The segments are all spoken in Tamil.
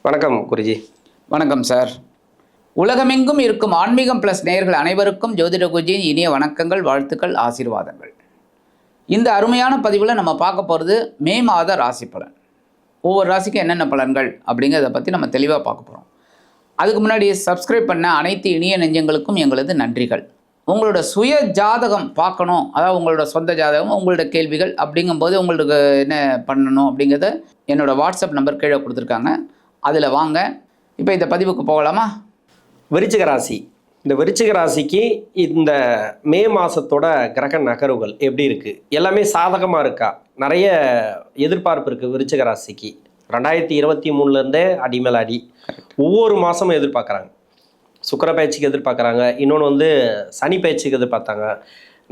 வணக்கம் குருஜி. வணக்கம் சார். உலகமெங்கும் இருக்கும் ஆன்மீகம் ப்ளஸ் நேயர்கள் அனைவருக்கும் ஜோதிட குருஜியின் இனிய வணக்கங்கள், வாழ்த்துக்கள், ஆசீர்வாதங்கள். இந்த அருமையான பதிவில் நம்ம பார்க்க போகிறது மே மாத ராசி பலன். ஒவ்வொரு ராசிக்கும் என்னென்ன பலன்கள் அப்படிங்கிறத பற்றி நம்ம தெளிவாக பார்க்க போகிறோம். அதுக்கு முன்னாடி சப்ஸ்கிரைப் பண்ண அனைத்து இனிய நெஞ்சங்களுக்கும் எங்களது நன்றிகள். உங்களோட சுய ஜாதகம் பார்க்கணும், அதாவது உங்களோட சொந்த ஜாதகம், உங்களோட கேள்விகள் அப்படிங்கும்போது உங்களுக்கு என்ன பண்ணணும் அப்படிங்கிறத என்னோடய வாட்ஸ்அப் நம்பர் கீழே கொடுத்துருக்காங்க, அதில் வாங்க. இப்போ இந்த பதிவுக்கு போகலாமா? விருச்சிக ராசி. இந்த விருச்சிக ராசிக்கு இந்த மே மாதத்தோட கிரக நகர்வுகள் எப்படி இருக்குது? எல்லாமே சாதகமாக இருக்கா? நிறைய எதிர்பார்ப்பு இருக்குது விருச்சிக ராசிக்கு. 2023 அடிமேல் அடி ஒவ்வொரு மாதமும் எதிர்பார்க்குறாங்க. சுக்கிர பயிற்சிக்கு எதிர்பார்க்குறாங்க, இன்னொன்று சனி பயிற்சிக்கு எதிர்பார்த்தாங்க.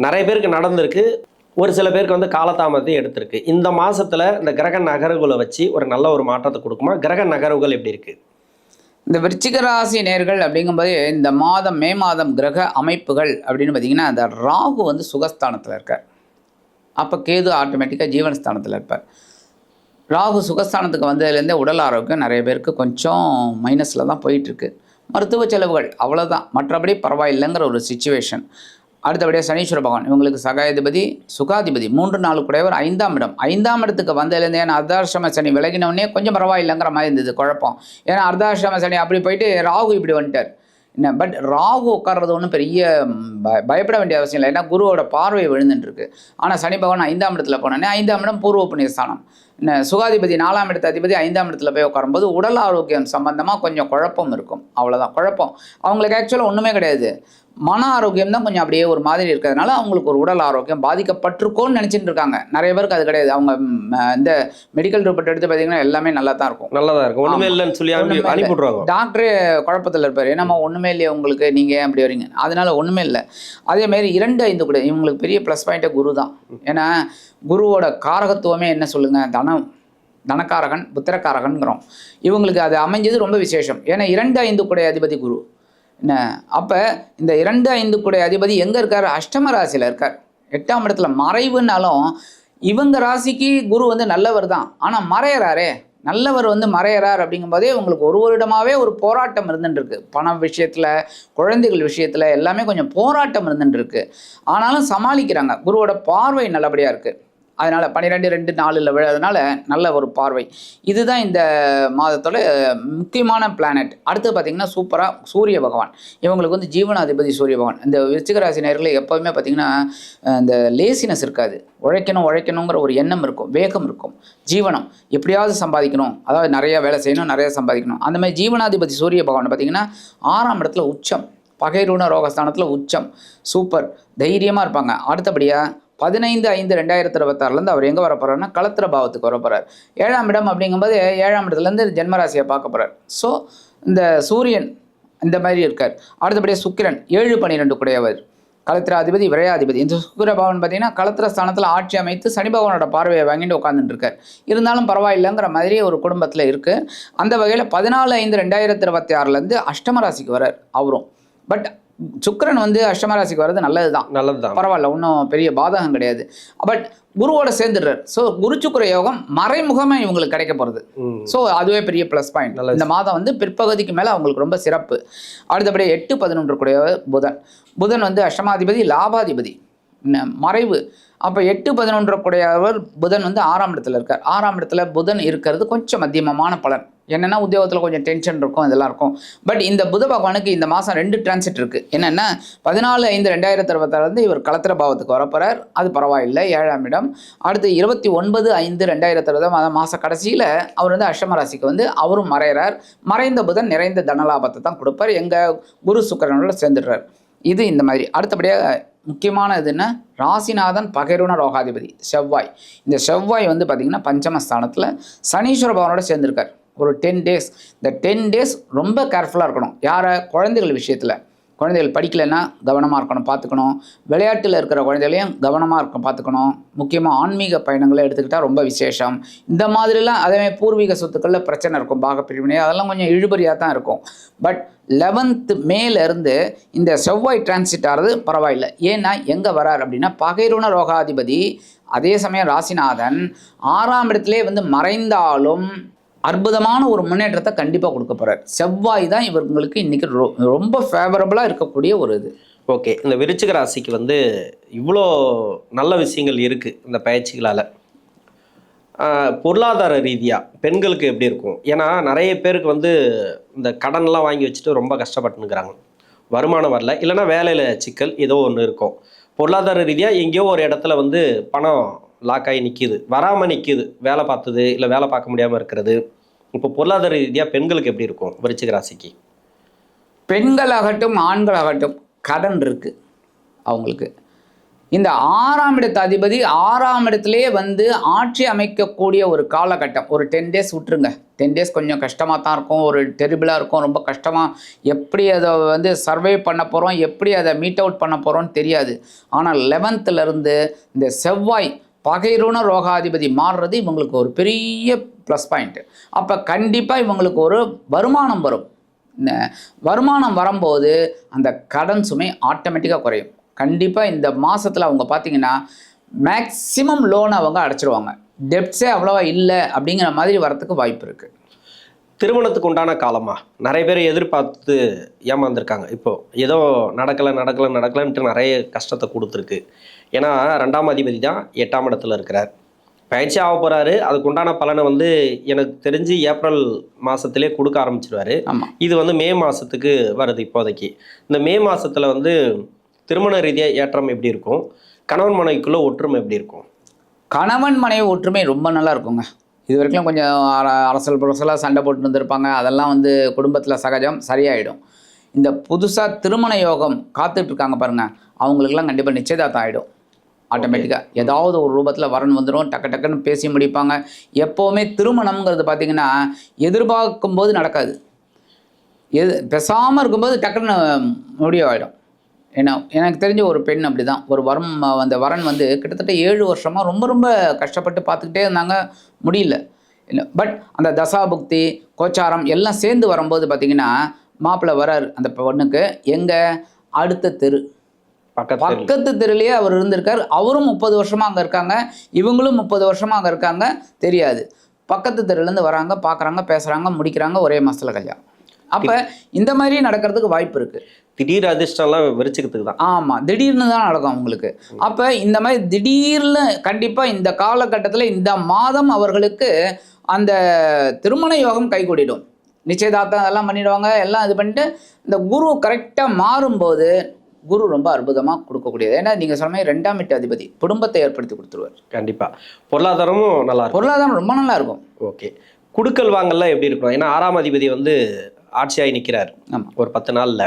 நிறைய பேருக்கு நடந்திருக்கு, ஒரு சில பேருக்கு காலதாமதத்தை எடுத்திருக்கு. இந்த மாதத்தில் இந்த கிரக நகர்வுகளை வச்சு ஒரு நல்ல ஒரு மாற்றத்தை கொடுக்குமா? கிரக நகர்வுகள் எப்படி இருக்குது? இந்த விருச்சிக ராசி நேர்கள் அப்படிங்கும்போது இந்த மாதம் மே மாதம் கிரக அமைப்புகள் அப்படின்னு பார்த்திங்கன்னா, அந்த ராகு சுகஸ்தானத்தில் இருக்கார். அப்போ கேது ஆட்டோமேட்டிக்காக ஜீவனஸ்தானத்தில் இருப்பார். ராகு சுகஸ்தானத்துக்கு வந்ததுலேருந்தே உடல் ஆரோக்கியம் நிறைய பேருக்கு கொஞ்சம் மைனஸில் தான் போயிட்டுருக்கு. மருத்துவ செலவுகள் அவ்வளோதான், மற்றபடி பரவாயில்லைங்கிற ஒரு சிச்சுவேஷன். அடுத்தபடியாக சனீஸ்வர பகவான் இவங்களுக்கு சகாயாதிபதி, சுகாதிபதி, 3-4 கூடையவர் 5ஆம் இடம். 5ஆம் இடத்துக்கு வந்ததுலேருந்து, ஏன்னா அர்த்தாஷ்டம சனி விலகினவுடனே கொஞ்சம் பரவாயில்லைங்கிற மாதிரி இருந்தது குழப்பம். ஏன்னா அர்த்தாஷ்டம சனி அப்படி போயிட்டு ராகு இப்படி வந்துட்டார் என்ன. பட் ராகு உட்கார்றது ஒன்றும் பெரிய பயப்பட வேண்டிய அவசியம் இல்லை, ஏன்னா குருவோட பார்வை விழுந்துட்டுருக்கு. ஆனால் சனி பகவான் 5ஆம் இடத்துல போனோன்னே, 5ஆம் இடம் பூர்வ புண்ணிய ஸ்தானம். சுகாதிபதி 4ஆம் இடத்து அதிபதி 5ஆம் இடத்துல போய் உட்காரும்போது உடல் ஆரோக்கியம் சம்பந்தமாக கொஞ்சம் குழப்பம் இருக்கும். அவ்வளோதான் குழப்பம். அவங்களுக்கு ஆக்சுவலாக ஒன்றுமே கிடையாது, மன ஆரோக்கியம் தான் கொஞ்சம் அப்படியே ஒரு மாதிரி இருக்கிறதுனால அவங்களுக்கு ஒரு உடல் ஆரோக்கியம் பாதிக்கப்பட்டிருக்கோன்னு நினச்சிட்டு இருக்காங்க. நிறைய பேருக்கு அது கிடையாது. அவங்க இந்த மெடிக்கல் ரிப்போர்ட் எடுத்து பார்த்தீங்கன்னா எல்லாமே நல்லா தான் இருக்கும், நல்லா தான் இருக்கும், ஒன்றுமே இல்லைன்னு சொல்லி அனுப்பிவிட்ருவாங்க. டாக்டரே குழப்பத்தில் இருப்பார், ஏன்னா ஒன்றுமே இல்லையா உங்களுக்கு, நீங்கள் ஏன் அப்படி வரீங்க, அதனால ஒன்றுமே இல்லை. அதேமாரி 2-5 கூட இவங்களுக்கு பெரிய ப்ளஸ் பாயிண்ட்டே குரு தான். ஏன்னா குருவோட காரகத்துவமே என்ன சொல்லுங்கள், தனக்காரகன் புத்திரக்காரகன்கிறோம். இவங்களுக்கு அது அமைஞ்சது ரொம்ப விசேஷம். ஏன்னா 2-5 கூட அதிபதி குரு என்ன. அப்போ இந்த 2-5 கூட அதிபதி எங்கே இருக்கார்? அஷ்டம ராசியில் இருக்கார். 8ஆம் இடத்துல மறைவுனாலும் இவங்க ராசிக்கு குரு நல்லவர் தான், ஆனால் மறையிறாரே, நல்லவர் மறையிறார் அப்படிங்கும்போதே உங்களுக்கு ஒரு வருடமாகவே ஒரு போராட்டம் இருந்துட்டுருக்கு. பண விஷயத்தில், குழந்தைகள் விஷயத்தில் எல்லாமே கொஞ்சம் போராட்டம் இருந்துட்டுருக்கு. ஆனாலும் சமாளிக்கிறாங்க. குருவோட பார்வை நல்லபடியாக இருக்குது. அதனால் 12-2-4 விழாதனால நல்ல ஒரு பார்வை. இதுதான் இந்த மாதத்தோட முக்கியமான பிளானட். அடுத்து பார்த்திங்கன்னா சூப்பராக சூரிய பகவான். இவங்களுக்கு ஜீவனாதிபதி சூரிய பகவான். இந்த விருச்சிக ராசி நேயர்களே எப்போவுமே பார்த்திங்கன்னா இந்த லேசினஸ் இருக்காது, உழைக்கணுங்கிற ஒரு எண்ணம் இருக்கும், வேகம் இருக்கும். ஜீவனம் எப்படியாவது சம்பாதிக்கணும், அதாவது நிறையா வேலை செய்யணும், நிறையா சம்பாதிக்கணும். அந்த மாதிரி ஜீவனாதிபதி சூரிய பகவான் பார்த்திங்கன்னா 6ஆம் இடத்துல உச்சம், பகைரூண ரோகஸ்தானத்தில் உச்சம். சூப்பர் தைரியமாக இருப்பாங்க. அடுத்தபடியாக 15-5-2026 அவர் எங்கே வர போகிறாருன்னா களத்திர பாவத்துக்கு வர போகிறார். 7ஆம் இடம் அப்படிங்கும்போது 7ஆம் இடத்துலேருந்து ஜென்மராசியை பார்க்க போகிறார். ஸோ இந்த சூரியன் இந்த மாதிரி இருக்கார். அடுத்தபடியாக சுக்கிரன் 7-12 கூடையவர், களத்திராதிபதி, விரையாதிபதி. இந்த சுக்கிர பவன் பார்த்தீங்கன்னா களத்திர ஸ்தானத்தில் ஆட்சி அமைத்து சனி பகவானோட பார்வையை வாங்கிட்டு உட்காந்துட்டு இருக்கார். இருந்தாலும் பரவாயில்லைங்கிற மாதிரி ஒரு குடும்பத்தில் இருக்குது. அந்த வகையில் 14-5-2026 அஷ்டம ராசிக்கு வரார் அவரும். பட் சுக்கிரன் அஷ்டமராசிக்கு வர்றது நல்லது தான், பரவாயில்ல, ஒன்றும் பெரிய பாதகம் கிடையாது. பட் குருவோட சேர்ந்துடுறார். ஸோ குரு சுக்கிர யோகம் மறைமுகமாக இவங்களுக்கு கிடைக்க போகிறது. ஸோ அதுவே பெரிய ப்ளஸ் பாயிண்ட். இந்த மாதம் பிற்பகுதிக்கு மேலே அவங்களுக்கு ரொம்ப சிறப்பு. அடுத்தபடி 8-11 கூடிய புதன் அஷ்டமாதிபதி, லாபாதிபதி, மறைவு. அப்போ 8-11 கூடையவர் புதன் 6ஆம் இடத்துல இருக்கார். 6ஆம் இடத்துல புதன் இருக்கிறது கொஞ்சம் மத்தியமமான பலன். என்னென்னா உத்தியோகத்தில் கொஞ்சம் டென்ஷன் இருக்கும், இதெல்லாம் இருக்கும். பட் இந்த புத பகவானுக்கு இந்த மாதம் 2 டிரான்சிட் இருக்குது. என்னென்னா 14-5-2026 இவர் களத்திர பாவத்துக்கு வரப்போகிறார், அது பரவாயில்லை, 7ஆம் இடம். அடுத்து 29-5-2026 மாத கடைசியில் அவர் அஷ்டம ராசிக்கு அவரும் மறைகிறார். மறைந்த புதன் நிறைந்த தனலாபத்தை தான் கொடுப்பார். எங்கள் குரு சுக்கிரனோட சேர்ந்துடுறார். இது இந்த மாதிரி. அடுத்தபடியாக முக்கியமான இதுன்னா ராசிநாதன் பகைருண ரோகாதிபதி செவ்வாய். இந்த செவ்வாய் பார்த்திங்கன்னா பஞ்சமஸ்தானத்தில் சனீஸ்வர பகவானோட சேர்ந்துருக்கார் ஒரு 10 டேஸ். இந்த 10 டேஸ் ரொம்ப கேர்ஃபுல்லாக இருக்கணும். யாரை? குழந்தைகள் விஷயத்தில். குழந்தைகள் படிக்கலைன்னா கவனமாக இருக்கணும், பார்த்துக்கணும். விளையாட்டில் இருக்கிற குழந்தைகளையும் கவனமாக பார்த்துக்கணும். முக்கியமாக ஆன்மீக பயணங்களை எடுத்துக்கிட்டால் ரொம்ப விசேஷம். இந்த மாதிரிலாம் அதேமாதிரி பூர்வீக சொத்துக்களில் பிரச்சனை இருக்கும், பாகப்பிரிவினை, அதெல்லாம் கொஞ்சம் இழுபறியாக தான் இருக்கும். பட் 11th மேலேருந்து இந்த செவ்வாய் டிரான்சிட் ஆகிறது பரவாயில்லை. ஏன்னா எங்கே வரார் அப்படின்னா பகைருண ரோகாதிபதி, அதே சமயம் ராசிநாதன் 6ஆம் இடத்திலே மறைந்தாலும் அற்புதமான ஒரு முன்னேற்றத்தை கண்டிப்பாக கொடுக்க போகிறார். செவ்வாய் தான் இவங்களுக்கு இன்றைக்கி ரொம்ப ஃபேவரபுளாக இருக்கக்கூடிய ஒரு இது. ஓகே, இந்த விருச்சிக ராசிக்கு வந்து இவ்வளோ நல்ல விஷயங்கள் இருக்குது இந்த பயிற்சிகளால். பொருளாதார ரீதியாக பெண்களுக்கு எப்படி இருக்கும்? ஏன்னா நிறைய பேருக்கு வந்து இந்த கடன்லாம் வாங்கி வச்சுட்டு ரொம்ப கஷ்டப்பட்டுனுக்குறாங்க. வருமானம் வரல, இல்லைனா வேலையில் சிக்கல் ஏதோ ஒன்று இருக்கும். பொருளாதார ரீதியாக எங்கேயோ ஒரு இடத்துல வந்து பணம் லாக் ஆகி நிற்கிது, வராமல் நிற்கிது, வேலை பார்த்தது இல்லை வேலை பார்க்க முடியாமல் இருக்கிறது. இப்போ பொருளாதார ரீதியாக பெண்களுக்கு எப்படி இருக்கும் விருச்சிக ராசிக்கு? பெண்களாகட்டும் ஆண்களாகட்டும் கடன் இருக்குது அவங்களுக்கு. இந்த 6ஆம் இடத்து அதிபதி 6ஆம் இடத்துலேயே வந்து ஆட்சி அமைக்கக்கூடிய ஒரு காலகட்டம். ஒரு 10 days விட்டுருங்க. 10 days கொஞ்சம் கஷ்டமாக தான் இருக்கும், ஒரு டெரிபிளாக இருக்கும், ரொம்ப கஷ்டமாக. எப்படி அதை வந்து சர்வை பண்ண போகிறோம், எப்படி அதை மீட் அவுட் பண்ண போகிறோம்னு தெரியாது. ஆனால் 11th இந்த செவ்வாய் பகைருண ரோகாதிபதி மாறுறது இவங்களுக்கு ஒரு பெரிய ப்ளஸ் பாயிண்ட்டு. அப்போ கண்டிப்பாக இவங்களுக்கு ஒரு வருமானம் வரும். வருமானம் வரும்போது அந்த கடன் சுமை ஆட்டோமேட்டிக்காக குறையும். கண்டிப்பாக இந்த மாதத்தில் அவங்க பார்த்தீங்கன்னா மேக்ஸிமம் லோனை அவங்க அடைச்சிருவாங்க. டெப்ட்ஸே அவ்வளோவா இல்லை அப்படிங்கிற மாதிரி வரத்துக்கு வாய்ப்பு இருக்குது. திருமணத்துக்கு உண்டான காலமாக நிறைய பேர் எதிர்பார்த்து ஏமாந்துருக்காங்க. இப்போது ஏதோ நடக்கலைன்ட்டு நிறைய கஷ்டத்தை கொடுத்துருக்கு. ஏன்னா 2ஆம் அதிபதி தான் 8ஆம் இடத்துல இருக்கிறார், பயிற்சி ஆக போகிறாரு. அதுக்கு உண்டான பலனை வந்து எனக்கு தெரிஞ்சு ஏப்ரல் மாதத்துலேயே கொடுக்க ஆரம்பிச்சிருவார். இது வந்து மே மாதத்துக்கு வருது இப்போதைக்கு. இந்த மே மாதத்தில் வந்து திருமண ரீதியாக ஏற்றம் எப்படி இருக்கும்? கணவன் மனைவிக்குள்ளே ஒற்றுமை எப்படி இருக்கும்? கணவன் மனைவி ஒற்றுமை ரொம்ப நல்லா இருக்குங்க. இது வரைக்கும் கொஞ்சம் அரசல் புரசலாக சண்டை போட்டு இருந்திருப்பாங்க. அதெல்லாம் வந்து குடும்பத்தில் சகஜம், சரியாயிடும். இந்த புதுசாக திருமண யோகம் காத்துட்ருக்காங்க பாருங்கள், அவங்களுக்கெல்லாம் கண்டிப்பாக நிச்சயதார்த்தம் ஆகிடும். ஆட்டோமேட்டிக்காக ஏதாவது ஒரு ரூபத்தில் வரன் வந்துடும், டக்குன்னு பேசி முடிப்பாங்க. எப்போவுமே திருமணம்ங்கிறது பார்த்திங்கன்னா எதிர்பார்க்கும் போது நடக்காது, பேசாமல் இருக்கும்போது டக்குன்னு முடிவாயிடும். ஏன்னா எனக்கு தெரிஞ்ச ஒரு பெண் அப்படி தான். ஒரு அந்த வரன் வந்து கிட்டத்தட்ட 7 வருஷமாக ரொம்ப ரொம்ப கஷ்டப்பட்டு பார்த்துக்கிட்டே இருந்தாங்க, முடியல. இல்லை பட் அந்த தசாபுக்தி கோச்சாரம் எல்லாம் சேர்ந்து வரும்போது பார்த்திங்கன்னா மாப்பிள்ளை வரார் அந்த பொண்ணுக்கு. எங்கே? அடுத்த தெரு, பக்கத்து தெருலேயே அவர் இருந்திருக்கார். அவரும் 30 வருஷமாக அங்கே இருக்காங்க, இவங்களும் 30 வருஷமாக அங்கே இருக்காங்க. தெரியாது, பக்கத்து தெருலேருந்து வராங்க, பார்க்குறாங்க, பேசுகிறாங்க, முடிக்கிறாங்க, ஒரே மாதத்தில் கல்யாணம். அப்போ இந்த மாதிரி நடக்கிறதுக்கு வாய்ப்பு இருக்குது. திடீர் அதிர்ஷ்டம்லாம் விருச்சிகத்துக்கு தான். ஆமாம், திடீர்னு தான் நடக்கும் அவங்களுக்கு. அப்போ இந்த மாதிரி திடீர்னு கண்டிப்பாக இந்த காலகட்டத்தில் இந்த மாதம் அவர்களுக்கு அந்த திருமண யோகம் கைகூடிடும். நிச்சயதார்த்தம் அதெல்லாம் பண்ணிடுவாங்க. எல்லாம் இது பண்ணிட்டு இந்த குரு கரெக்டாக மாறும்போது குரு ரொம்ப அற்புதமாக கொடுக்கக்கூடியது. ஏன்னா நீங்கள் சொன்ன மாதிரி 2ஆம் வீட்டு அதிபதி குடும்பத்தை ஏற்படுத்தி கொடுத்துருவார். கண்டிப்பாக பொருளாதாரமும் நல்லா இருக்கும். பொருளாதாரம் ரொம்ப நல்லா இருக்கும். ஓகே, குடுக்கல் வாங்கல்லாம் எப்படி இருக்கும்? ஏன்னா 6ஆம் அதிபதி வந்து ஆட்சியாகி நிற்கிறார். ஒரு 10 நாளில்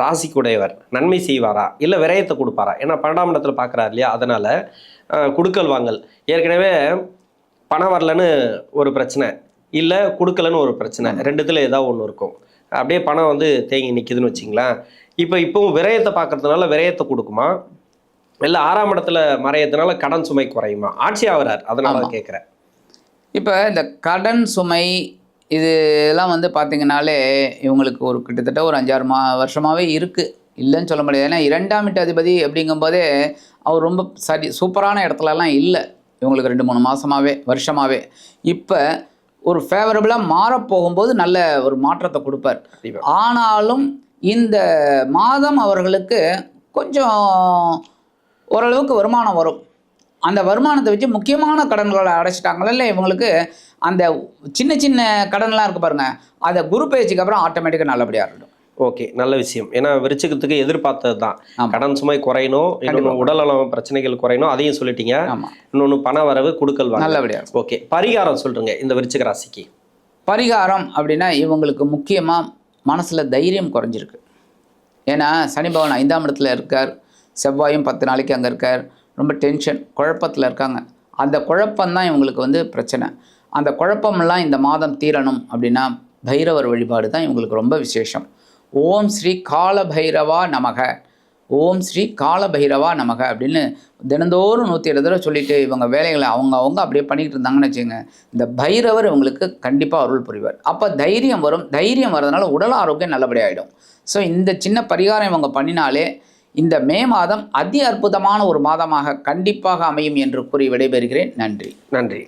ராசிக்குடையவர் நன்மை செய்வாரா இல்லை விரயத்தை கொடுப்பாரா? ஏன்னா 12ஆம் இடத்துல பார்க்குறாரு இல்லையா, அதனால் குடுக்கல் வாங்கல். ஏற்கனவே பணம் வரலன்னு ஒரு பிரச்சனை, இல்லை கொடுக்கலன்னு ஒரு பிரச்சனை, ரெண்டுத்தில் ஏதாவது ஒன்று இருக்கும். அப்படியே பணம் வந்து தேங்கி நிற்கிதுன்னு வச்சிங்களேன். இப்போவும் விரயத்தை பார்க்கறதுனால விரயத்தை கொடுக்குமா, இல்லை 6ஆம் இடத்துல மறையதுனால கடன் சுமை குறையுமா? ஆட்சி ஆகிறார், அதனால கேட்குறேன். இப்போ இந்த கடன் சுமை இதெல்லாம் வந்து பார்த்திங்கனாலே இவங்களுக்கு ஒரு கிட்டத்தட்ட ஒரு 5-6 வருஷமாகவே இருக்குது, இல்லைன்னு சொல்ல முடியாது. ஏன்னா 2ஆம் வீட்டு அதிபதி அப்படிங்கும்போதே அவர் ரொம்ப சூப்பரான இடத்துலலாம் இல்லை. இவங்களுக்கு 2-3 மாதமாகவே வருஷமாகவே. இப்போ ஒரு ஃபேவரபுளாக மாறப்போகும்போது நல்ல ஒரு மாற்றத்தை கொடுப்பார். ஆனாலும் இந்த மாதம் அவர்களுக்கு கொஞ்சம் ஓரளவுக்கு வருமானம் வரும். அந்த வருமானத்தை வச்சு முக்கியமான கடன்களை அடைச்சிட்டாங்களா இல்லை இவங்களுக்கு அந்த சின்ன சின்ன கடன்லாம் இருக்குது பாருங்கள், அதை குரு பயிற்சிக்கு அப்புறம் ஆட்டோமேட்டிக்காக நல்லபடியாக இருக்கட்டும். ஓகே, நல்ல விஷயம். ஏன்னா விருச்சிகத்துக்கு எதிர்பார்த்தது தான் கடன் சுமை குறையணும், இன்னொன்று உடல்நலம் பிரச்சனைகள் குறையணும், அதையும் சொல்லிட்டீங்க. இன்னொன்று பண வரவு கொடுக்கல் நல்லபடியாக. ஓகே, பரிகாரம் சொல்கிறேங்க இந்த விருச்சிக ராசிக்கு. பரிகாரம் அப்படின்னா இவங்களுக்கு முக்கியமாக மனசில் தைரியம் குறைஞ்சிருக்கு. ஏன்னா சனி பகவான் 5ஆம் இடத்துல இருக்கார், செவ்வாயும் 10 நாளைக்கு அங்கே இருக்கார். ரொம்ப டென்ஷன் குழப்பத்தில் இருக்காங்க. அந்த குழப்பம்தான் இவங்களுக்கு வந்து பிரச்சனை. அந்த குழப்பமெல்லாம் இந்த மாதம் தீரணும் அப்படின்னா பைரவர் வழிபாடு தான் இவங்களுக்கு ரொம்ப விசேஷம். ஓம் ஸ்ரீ கால பைரவா நமக, ஓம் ஸ்ரீ கால பைரவா நமக அப்படின்னு தினந்தோறும் 107 தடவை சொல்லிட்டு இவங்க வேலைகளை அவங்க அப்படியே பண்ணிக்கிட்டு இருந்தாங்கன்னு வச்சுங்க, இந்த பைரவர் இவங்களுக்கு கண்டிப்பாக அருள் புரிவார். அப்போ தைரியம் வரும். தைரியம் வரதுனால உடல் ஆரோக்கியம் நல்லபடியாகிடும். ஸோ இந்த சின்ன பரிகாரம் இவங்க பண்ணினாலே இந்த மே மாதம் அதி அற்புதமான ஒரு மாதமாக கண்டிப்பாக அமையும் என்று கூறி விடைபெறுகிறேன். நன்றி. நன்றி.